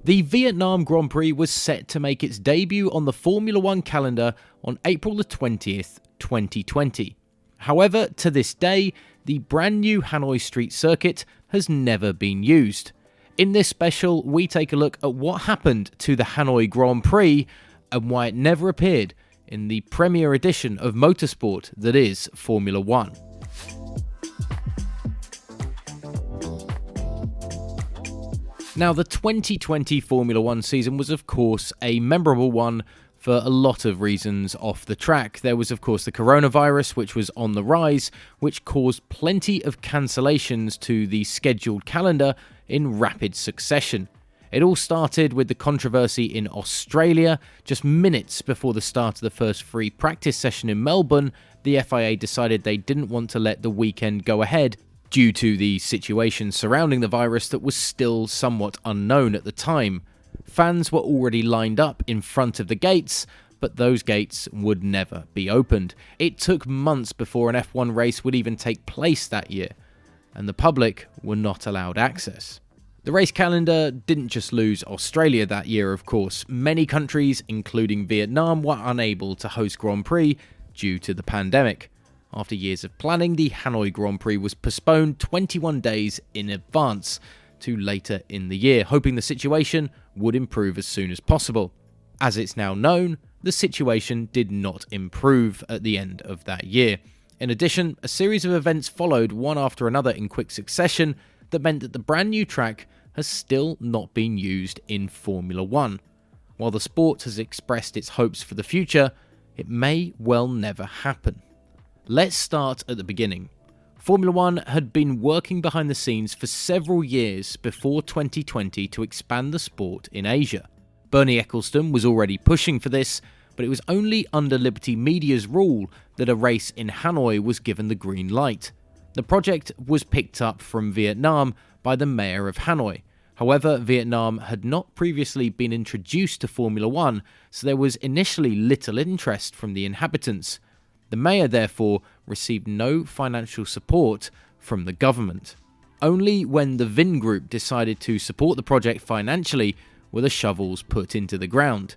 The Vietnam Grand Prix was set to make its debut on the Formula 1 calendar on April the 20th, 2020. However, to this day, the brand new Hanoi Street Circuit has never been used. In this special, we take a look at what happened to the Hanoi Grand Prix and why it never appeared in the premier edition of motorsport that is Formula 1. Now, the 2020 Formula 1 season was, of course, a memorable one for a lot of reasons off the track. There was, of course, the coronavirus, which was on the rise, which caused plenty of cancellations to the scheduled calendar in rapid succession. It all started with the controversy in Australia. Just minutes before the start of the first free practice session in Melbourne, the FIA decided they didn't want to let the weekend go ahead due to the situation surrounding the virus that was still somewhat unknown at the time. Fans were already lined up in front of the gates, but those gates would never be opened. It took months before an F1 race would even take place that year, and the public were not allowed access. The race calendar didn't just lose Australia that year, of course. Many countries, including Vietnam, were unable to host Grand Prix due to the pandemic. After years of planning, the Hanoi Grand Prix was postponed 21 days in advance to later in the year, hoping the situation would improve as soon as possible. As it's now known, the situation did not improve at the end of that year. In addition, a series of events followed one after another in quick succession that meant that the brand new track has still not been used in Formula 1. While the sport has expressed its hopes for the future, it may well never happen. Let's start at the beginning. Formula 1 had been working behind the scenes for several years before 2020 to expand the sport in Asia. Bernie Ecclestone was already pushing for this, but it was only under Liberty Media's rule that a race in Hanoi was given the green light. The project was picked up from Vietnam by the mayor of Hanoi. However, Vietnam had not previously been introduced to Formula 1, so there was initially little interest from the inhabitants. The mayor, therefore, received no financial support from the government. Only when the Vin Group decided to support the project financially were the shovels put into the ground.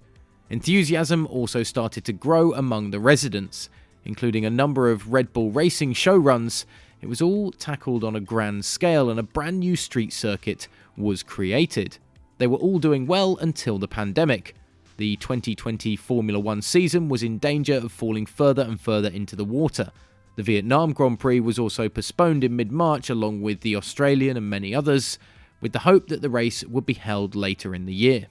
Enthusiasm also started to grow among the residents, including a number of Red Bull Racing show runs. It was all tackled on a grand scale and a brand new street circuit was created. They were all doing well until the pandemic. The 2020 Formula 1 season was in danger of falling further and further into the water. The Vietnam Grand Prix was also postponed in mid-March along with the Australian and many others, with the hope that the race would be held later in the year.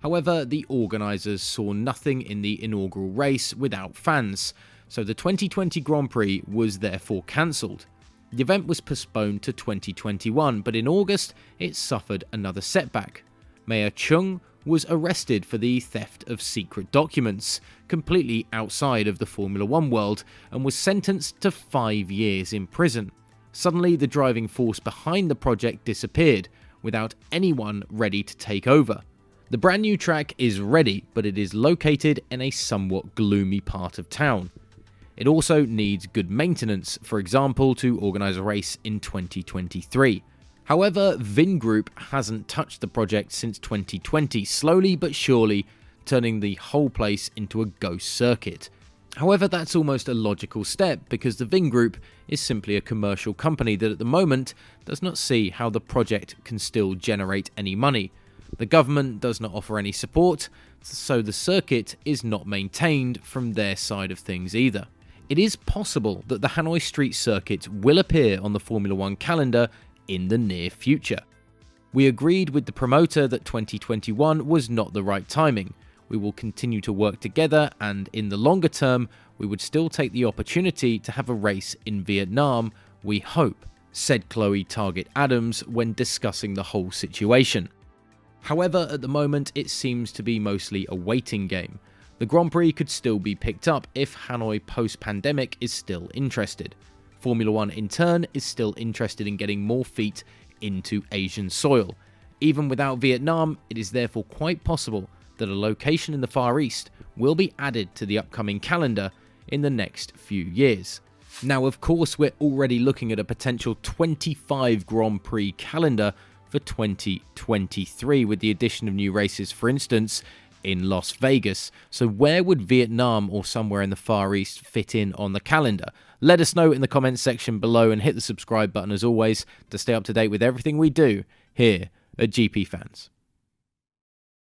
However, the organisers saw nothing in the inaugural race without fans, so the 2020 Grand Prix was therefore cancelled. The event was postponed to 2021, but in August it suffered another setback. Mayor Chung was arrested for the theft of secret documents, completely outside of the Formula 1 world, and was sentenced to 5 years in prison. Suddenly, the driving force behind the project disappeared, without anyone ready to take over. The brand new track is ready, but it is located in a somewhat gloomy part of town. It also needs good maintenance, for example, to organise a race in 2023. However, Vin Group hasn't touched the project since 2020, slowly but surely turning the whole place into a ghost circuit. However, that's almost a logical step because the Vin Group is simply a commercial company that at the moment does not see how the project can still generate any money. The government does not offer any support, so the circuit is not maintained from their side of things either. It is possible that the Hanoi Street Circuit will appear on the Formula 1 calendar in the near future. We agreed with the promoter that 2021 was not the right timing. We will continue to work together, and in the longer term, we would still take the opportunity to have a race in Vietnam, we hope, said Chloe Target Adams when discussing the whole situation. However, at the moment, it seems to be mostly a waiting game. The Grand Prix could still be picked up if Hanoi post-pandemic is still interested. Formula 1 in turn is still interested in getting more feet into Asian soil. Even without Vietnam, it is therefore quite possible that a location in the Far East will be added to the upcoming calendar in the next few years. Now, of course, we're already looking at a potential 25 Grand Prix calendar for 2023 with the addition of new races, for instance, in Las Vegas. So where would Vietnam or somewhere in the Far East fit in on the calendar? Let us know in the comments section below, and hit the subscribe button as always to stay up to date with everything we do here at GPFans.